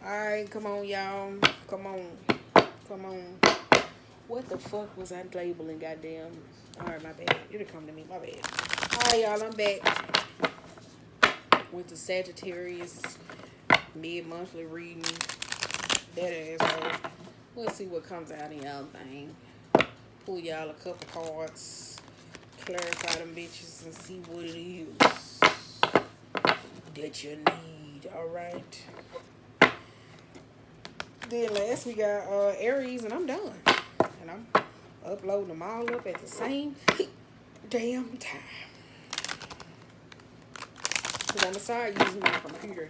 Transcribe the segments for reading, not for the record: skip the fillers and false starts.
Alright, come on, y'all. Come on. Come on. What the fuck was I labeling, goddamn? Alright, my bad. It'll come to me, my bad. Alright, y'all, I'm back with the Sagittarius mid-monthly reading. That asshole. Let's see what comes out of y'all thing. Pull y'all a couple cards. Clarify them bitches and see what it is that you need. Alright. Then last we got Aries, and I'm done. And I'm uploading them all up at the same damn time. Because I'm going to start using my computer.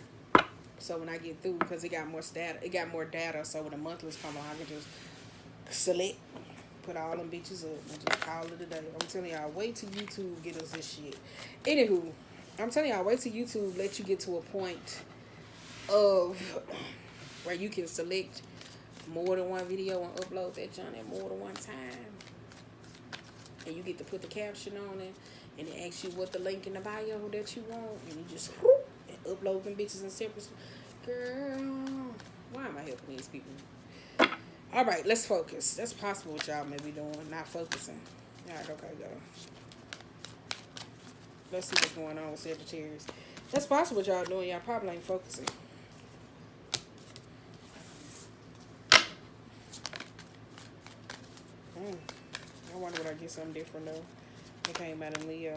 So when I get through, because it got more data, so when the monthlies come on, I can just select, put all them bitches up, and just call it a day. I'm telling y'all, wait till YouTube get us this shit. Anywho, I'm telling y'all, wait till YouTube let you get to a point of where you can select more than one video and upload that junk at more than one time. And you get to put the caption on it, and it asks you what the link in the bio that you want, and you just whoop, and upload them bitches in separate. Girl, why am I helping these people? All right, let's focus. That's possible what y'all may be doing, not focusing. All right, okay, go. Let's see what's going on with Sagittarius. That's possible what y'all doing. Y'all probably ain't focusing. I wonder what I get something different though. It came out in Leo.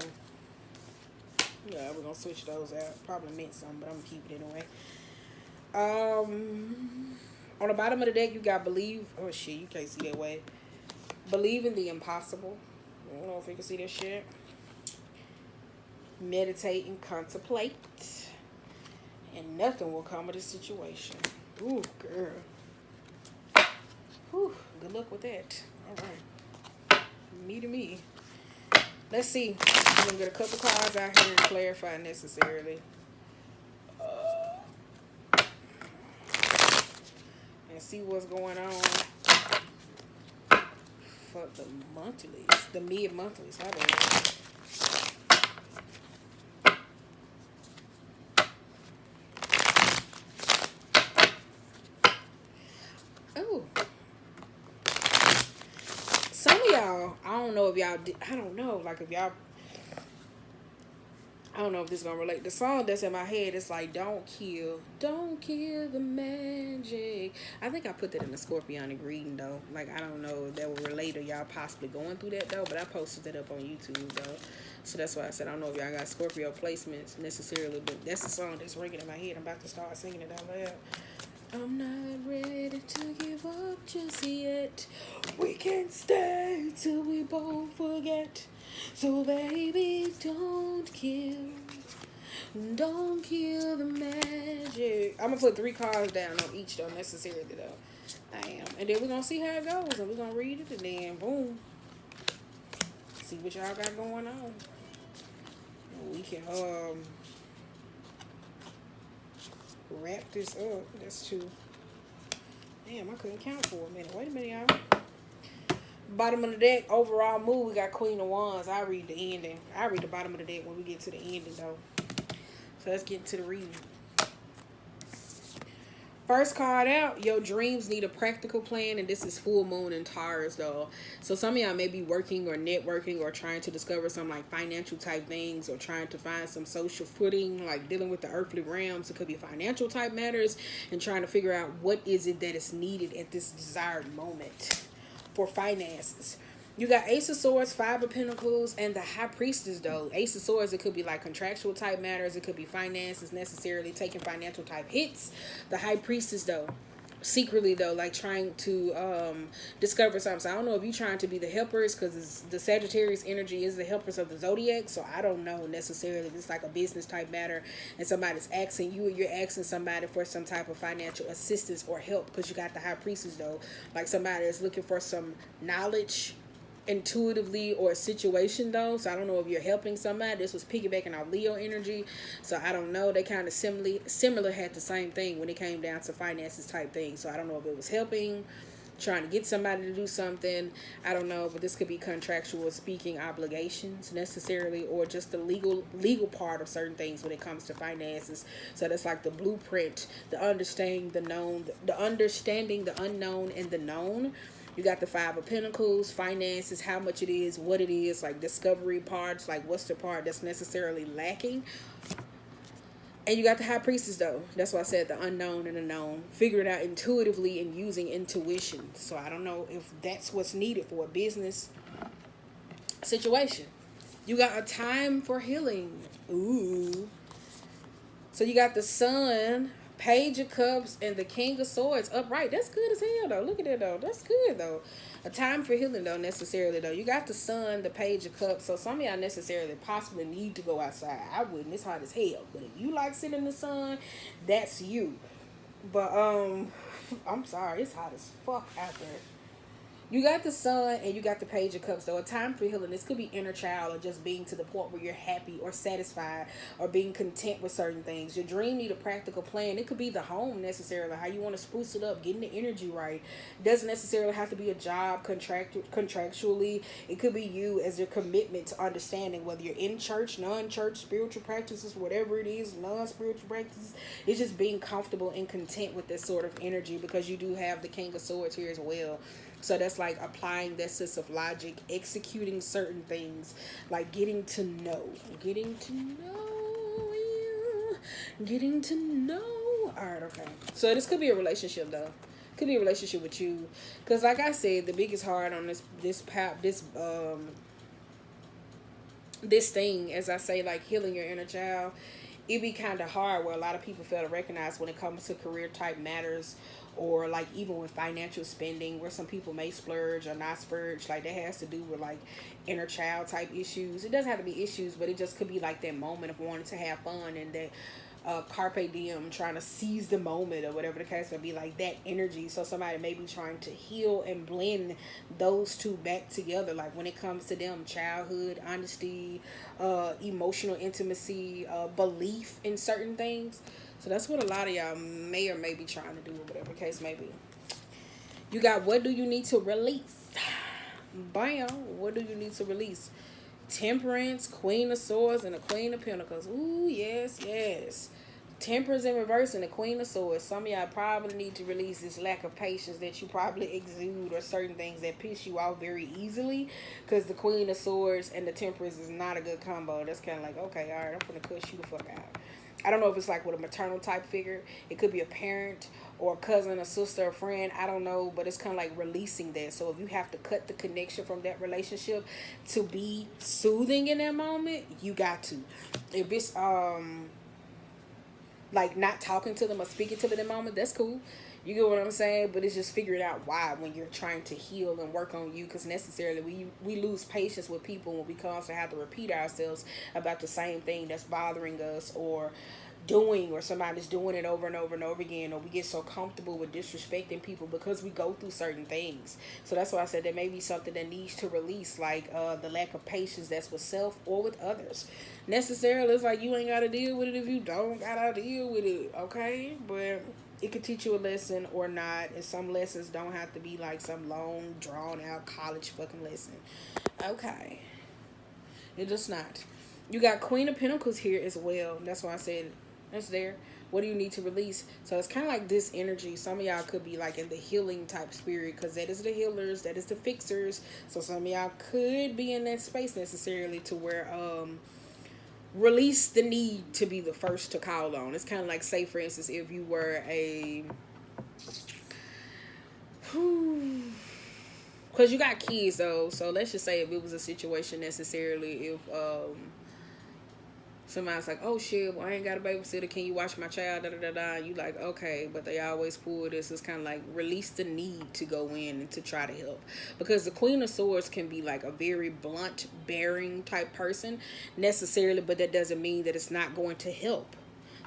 Yeah, we're gonna switch those out. Probably meant something, but I'm gonna keep it anyway. On the bottom of the deck, you got believe. Oh shit, you can't see that way. Believe in the impossible. I don't know if you can see this shit. Meditate and contemplate, and nothing will come of the situation. Ooh, girl. Whew, good luck with that. All right. Me to me. Let's see. I'm going to get a couple cards out here and clarify necessarily. And see what's going on for the monthlies. The mid-monthlies. I don't know. Oh. Some of y'all, I don't know if y'all did, I don't know, like if y'all, I don't know if this is gonna relate. The song that's in my head is like, don't kill the magic. I think I put that in the Scorpionic reading though. Like, I don't know if that will relate or y'all possibly going through that though, but I posted that up on YouTube though. So that's why I said, I don't know if y'all got Scorpio placements necessarily, but that's the song that's ringing in my head. I'm about to start singing it out loud. I'm not ready to give up just yet. We can stay till we both forget. So baby, don't kill the magic. I'm gonna put 3 cards down on each though, necessarily though. I am. And then we're gonna see how it goes. And we're gonna read it and then boom. See what y'all got going on. And we can wrap this up. That's 2. Damn, I couldn't count for a minute. Wait a minute, y'all. Bottom of the deck, overall mood, we got Queen of Wands. I read the ending. I read the bottom of the deck when we get to the ending, though. So let's get into the reading. First card out, your dreams need a practical plan, and this is full moon in Taurus, though. So some of y'all may be working or networking or trying to discover some like financial type things or trying to find some social footing, like dealing with the earthly realms. It could be financial type matters and trying to figure out what is it that is needed at this desired moment for finances. You got Ace of Swords, 5 of Pentacles, and the High Priestess, though. Ace of Swords, it could be like contractual type matters. It could be finances, necessarily taking financial type hits. The High Priestess, though, secretly, though, like trying to discover something. So I don't know if you're trying to be the helpers, because the Sagittarius energy is the helpers of the Zodiac. So I don't know necessarily if it's like a business type matter and somebody's asking you or you're asking somebody for some type of financial assistance or help, because you got the High Priestess, though. Like somebody is looking for some knowledge intuitively or a situation though. So I don't know if you're helping somebody. This was piggybacking on Leo energy. So I don't know. They kind of similar had the same thing when it came down to finances type thing. So I don't know if it was helping, trying to get somebody to do something. I don't know, but this could be contractual speaking obligations necessarily, or just the legal part of certain things when it comes to finances. So that's like the blueprint, the understanding the known, the understanding the unknown and the known. You got the Five of Pentacles, finances, how much it is, what it is, like discovery parts, like what's the part that's necessarily lacking. And you got the High Priestess, though. That's why I said the unknown and the known. Figure it out intuitively and using intuition. So I don't know if that's what's needed for a business situation. You got a time for healing. Ooh. So you got the Sun, Page of Cups, and the King of Swords upright. That's good as hell, though. Look at that, though. That's good, though. A time for healing, though, necessarily, though. You got the Sun, the Page of Cups. So some of y'all necessarily possibly need to go outside. I wouldn't. It's hot as hell. But if you like sitting in the sun, that's you. But, I'm sorry. It's hot as fuck out there. You got the Sun and you got the Page of Cups, though. A time for healing. This could be inner child, or just being to the point where you're happy or satisfied or being content with certain things. Your dream need a practical plan. It could be the home necessarily, how you want to spruce it up, getting the energy right. It doesn't necessarily have to be a job contractually. It could be you as your commitment to understanding whether you're in church, non-church, spiritual practices, whatever it is, non-spiritual practices. It's just being comfortable and content with this sort of energy, because you do have the King of Swords here as well. So that's like applying that sense of logic, executing certain things, like getting to know you, getting to know. All right, okay. So this could be a relationship, though. Could be a relationship with you, because like I said, the biggest hard on this thing, as I say, like healing your inner child, it be kind of hard, where a lot of people fail to recognize when it comes to career type matters, or like even with financial spending, where some people may splurge or not splurge. Like that has to do with like inner child type issues. It doesn't have to be issues, but it just could be like that moment of wanting to have fun, and that carpe diem, trying to seize the moment, or whatever the case may be, like that energy. So somebody may be trying to heal and blend those two back together, like when it comes to them, childhood, honesty, emotional intimacy, belief in certain things. So that's what a lot of y'all may or may be trying to do, or whatever the case may be. You got, what do you need to release? Bam. What do you need to release? Temperance, Queen of Swords, and the Queen of Pentacles. Ooh, yes, yes. Temperance in reverse and the Queen of Swords. Some of y'all probably need to release this lack of patience that you probably exude, or certain things that piss you off very easily, because the Queen of Swords and the Temperance is not a good combo. That's kind of like, okay, all right, I'm gonna cuss you the fuck out. I don't know if it's like with a maternal type figure. It could be a parent or a cousin, a sister, a friend. I don't know, but it's kind of like releasing that. So if you have to cut the connection from that relationship to be soothing in that moment, you got to. If it's like not talking to them or speaking to them in the moment, that's cool. You get what I'm saying? But it's just figuring out why when you're trying to heal and work on you, because necessarily we lose patience with people when we constantly have to repeat ourselves about the same thing that's bothering us, or doing, or somebody's doing it over and over and over again, or we get so comfortable with disrespecting people because we go through certain things. So that's why I said there may be something that needs to release, like the lack of patience that's with self or with others. Necessarily, it's like you ain't got to deal with it if you don't got to deal with it, okay? But it could teach you a lesson or not, and some lessons don't have to be like some long, drawn-out college fucking lesson. Okay. It does not. You got Queen of Pentacles here as well. That's why I said that's there. What do you need to release? So it's kind of like this energy. Some of y'all could be like in the healing type spirit, because that is the healers, that is the fixers. So some of y'all could be in that space necessarily to where release the need to be the first to call on. It's kind of like, say for instance, if you were a because you got kids though, so let's just say if it was a situation necessarily, if somebody's like, oh shit, well I ain't got a babysitter, can you watch my child, da da da da, you like, okay, but they always pull this. It's kind of like release the need to go in and to try to help, because the Queen of Swords can be like a very blunt, bearing type person necessarily, but that doesn't mean that it's not going to help.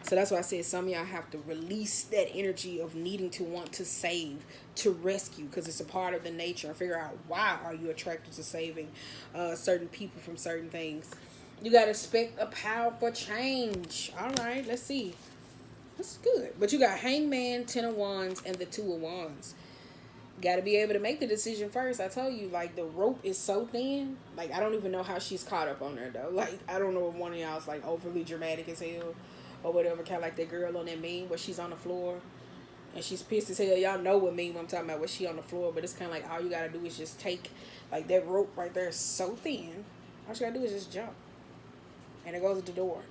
So that's why I said some of y'all have to release that energy of needing to want to save, to rescue, because it's a part of the nature, and figure out why are you attracted to saving certain people from certain things. You got to expect a power for change. All right, let's see. That's good. But you got Hangman, Ten of Wands, and the Two of Wands. Got to be able to make the decision first. I told you, like, the rope is so thin. Like, I don't even know how she's caught up on her, though. Like, I don't know if one of y'all's, like, overly dramatic as hell or whatever. Kind of like that girl on that meme where she's on the floor and she's pissed as hell. Y'all know what meme I'm talking about, where she on the floor. But it's kind of like all you got to do is just take, like, that rope right there is so thin. All you got to do is just jump. And it goes at the door.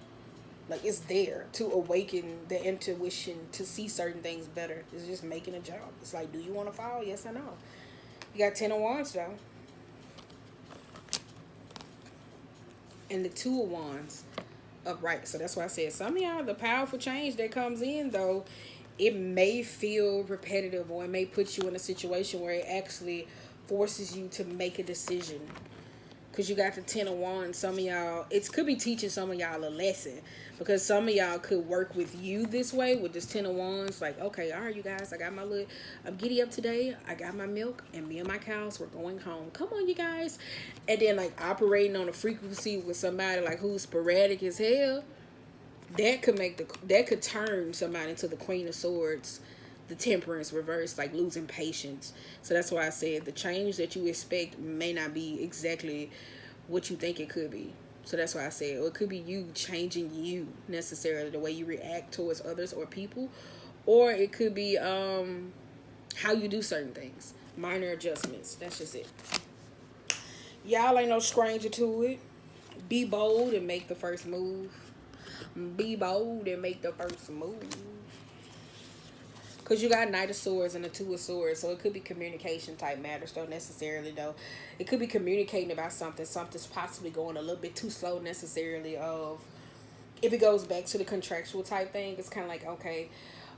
Like, it's there to awaken the intuition to see certain things better. It's just making a jump. It's like, do you want to fall? Yes or no? You got 10 of Wands, though. And the 2 of Wands upright. So that's why I said, some of y'all, the powerful change that comes in, though, it may feel repetitive, or it may put you in a situation where it actually forces you to make a decision. Because you got the 10 of Wands. Some of y'all, it could be teaching some of y'all a lesson. Because some of y'all could work with you this way with this 10 of Wands. Like, okay, all right, you guys, I got my little, I'm giddy up today. I got my milk, and me and my cows, we're going home. Come on, you guys. And then, like, operating on a frequency with somebody, like, who's sporadic as hell. That could turn somebody into the Queen of Swords. The Temperance reverse, like losing patience. So that's why I said the change that you expect may not be exactly what you think it could be. So that's why I said, or it could be you changing you necessarily, the way you react towards others or people, or it could be how you do certain things, minor adjustments. That's just it. Y'all ain't no stranger to it. Be bold and make the first move. Be bold and make the first move. Because you got Knight of Swords and the 2 of Swords. So it could be communication type matters. Don't necessarily, though. It could be communicating about something. Something's possibly going a little bit too slow necessarily. If it goes back to the contractual type thing, it's kind of like, okay,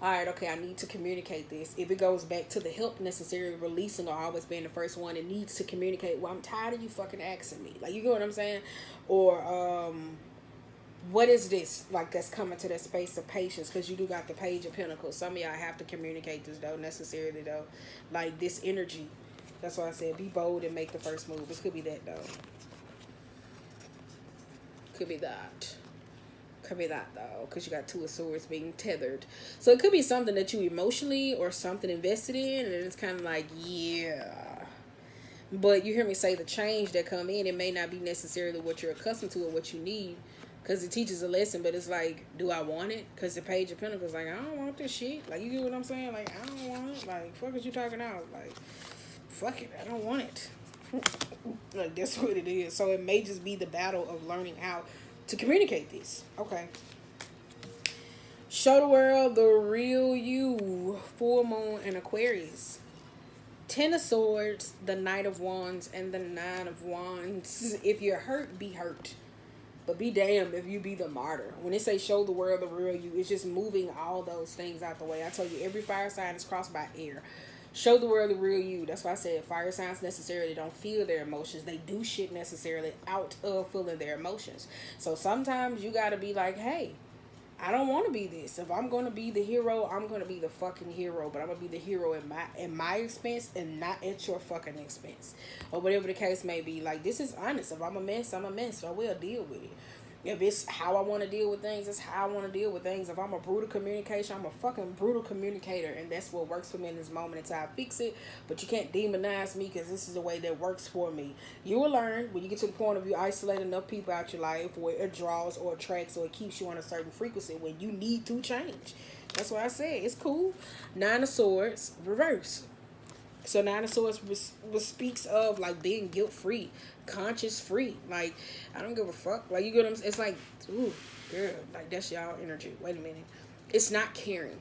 all right, okay, I need to communicate this. If it goes back to the help necessarily releasing or always being the first one, it needs to communicate, well, I'm tired of you fucking asking me. Like, you get what I'm saying? Or, what is this, like, that's coming to that space of patience? Because you do got the Page of Pentacles. Some of y'all have to communicate this, though, necessarily, though. Like, this energy. That's why I said be bold and make the first move. It could be that, though. Could be that. Could be that, though, because you got 2 of Swords being tethered. So it could be something that you emotionally or something invested in, and it's kind of like, yeah. But you hear me say the change that come in, it may not be necessarily what you're accustomed to or what you need. Because it teaches a lesson, but it's like, do I want it? Because the Page of Pentacles, like, I don't want this shit. Like, you get what I'm saying? Like, I don't want it. Like, fuck is you talking out? Like, fuck it, I don't want it. Like, that's what it is. So it may just be the battle of learning how to communicate this. Okay. Show the world the real you. Full Moon and Aquarius. 10 of Swords, the Knight of Wands, and the 9 of Wands. If you're hurt, be hurt. But be damned if you be the martyr. When they say show the world the real you, it's just moving all those things out the way. I told you, every fire sign is crossed by air. Show the world the real you. That's why I said fire signs necessarily don't feel their emotions. They do shit necessarily out of feeling their emotions. So sometimes you got to be like, hey, I don't want to be this. If I'm going to be the hero, I'm going to be the fucking hero. But I'm going to be the hero in my expense and not at your fucking expense. Or whatever the case may be. Like, this is honest. If I'm a mess, I'm a mess. So I will deal with it. If it's how I want to deal with things, it's how I want to deal with things. If I'm a brutal communication, I'm a fucking brutal communicator. And that's what works for me in this moment until I fix it. But you can't demonize me because this is the way that works for me. You will learn when you get to the point of you isolate enough people out your life where it draws or attracts or it keeps you on a certain frequency when you need to change. That's why I said it's cool. 9 of Swords, reverse. So 9 of Swords speaks of like being guilt free, conscious free. Like, I don't give a fuck. Like, you get what I'm saying? It's like, ooh, girl, like that's y'all energy. Wait a minute. It's not caring.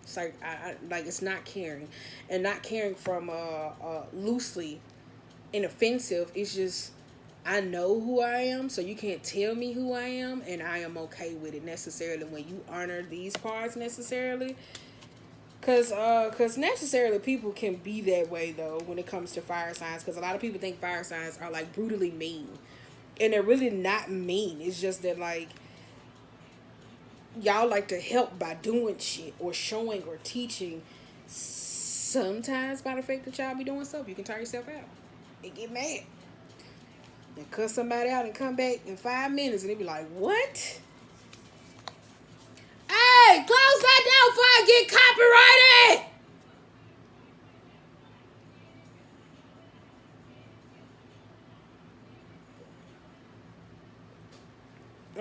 It's like I like it's not caring, and not caring from loosely and offensive. It's just I know who I am, so you can't tell me who I am, and I am okay with it necessarily. When you honor these parts necessarily. Cause necessarily people can be that way though when it comes to fire signs. Cause a lot of people think fire signs are like brutally mean, and they're really not mean. It's just that like y'all like to help by doing shit or showing or teaching. Sometimes by the fact that y'all be doing stuff, you can tire yourself out and get mad and cuss somebody out and come back in 5 minutes and they be like, what? Hey, close that down before I get copyrighted.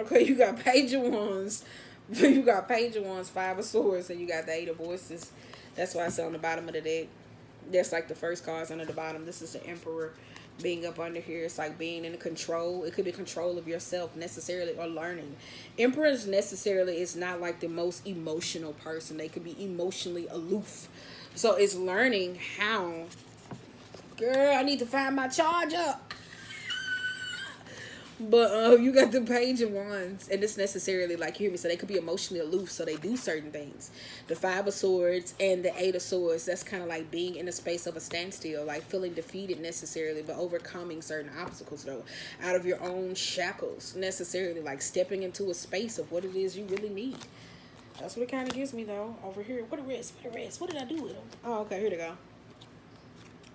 Okay, you got Page of Wands. You got Page of Wands, Five of Swords, and you got the Eight of Voices. That's why I say on the bottom of the deck. That's like the first cards under the bottom. This is the Emperor being up under here. It's like being in control. It could be control of yourself necessarily, or learning. Emperors necessarily is not like the most emotional person. They could be emotionally aloof. So it's learning how. Girl, I need to find my charger. But you got the Page of Wands, and it's necessarily, like, you hear me, so they could be emotionally aloof, so they do certain things. The Five of Swords and the Eight of Swords, that's kind of like being in a space of a standstill, like feeling defeated necessarily, but overcoming certain obstacles, though, out of your own shackles, necessarily, like stepping into a space of what it is you really need. That's what it kind of gives me, though, over here. What did I do with them? Oh, okay, here they go.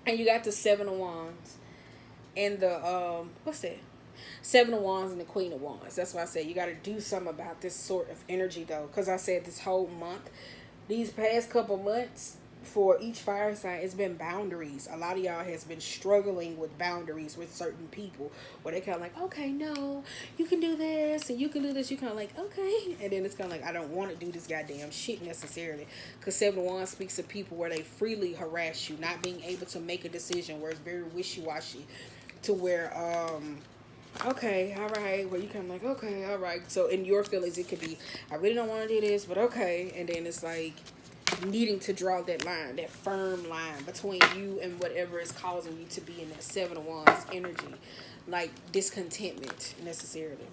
And you got the Seven of Wands and the, what's that? Seven of Wands and the Queen of Wands. That's why I said you got to do something about this sort of energy, though. Because I said this whole month, these past couple months, for each fire sign, it's been boundaries. A lot of y'all has been struggling with boundaries with certain people. Where they kind of like, okay, no, you can do this and you can do this. You kind of like, okay. And then it's kind of like, I don't want to do this goddamn shit necessarily. Because Seven of Wands speaks to people where they freely harass you. Not being able to make a decision, where it's very wishy-washy. To where, okay, all right. Well, you kind of like, okay, all right. So in your feelings, it could be, I really don't want to do this, but okay. And then it's like needing to draw that line, that firm line between you and whatever is causing you to be in that Seven of Wands energy. Like discontentment, necessarily.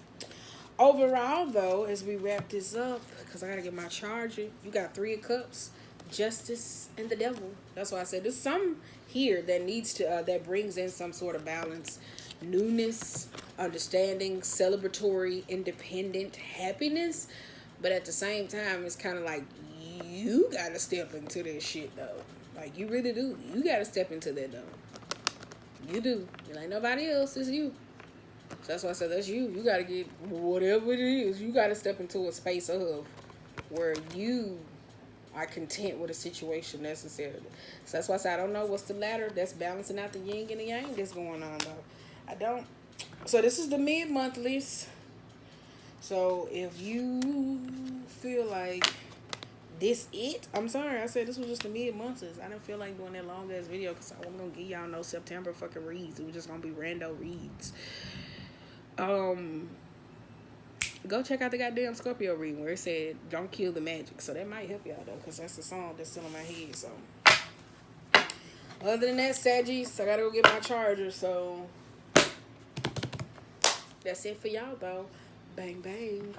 Overall, though, as we wrap this up, because I got to get my charger, you got Three of Cups, Justice, and the Devil. That's why I said there's some here that needs to, that brings in some sort of balance. Newness, understanding, celebratory, independent happiness, but at the same time, it's kind of like you gotta step into this shit, though. Like, you really do. You gotta step into that, though. You do. It ain't nobody else. It's you. So that's why I said that's you. You gotta get whatever it is. You gotta step into a space of where you are content with a situation necessarily. So that's why I said I don't know what's the latter. That's balancing out the yin and the yang that's going on, though. I don't. So this is the mid-monthlies. So if you feel like this it, I'm sorry, I said this was just the mid-monthlies. I didn't feel like doing that long ass video because I wasn't gonna give y'all no September fucking reads. It was just gonna be rando reads. Go check out the goddamn Scorpio reading where it said don't kill the magic. So that might help y'all, though, because that's the song that's still in my head. So other than that, Saggies, I gotta go get my charger. So that's it for y'all, though. Bang, bang.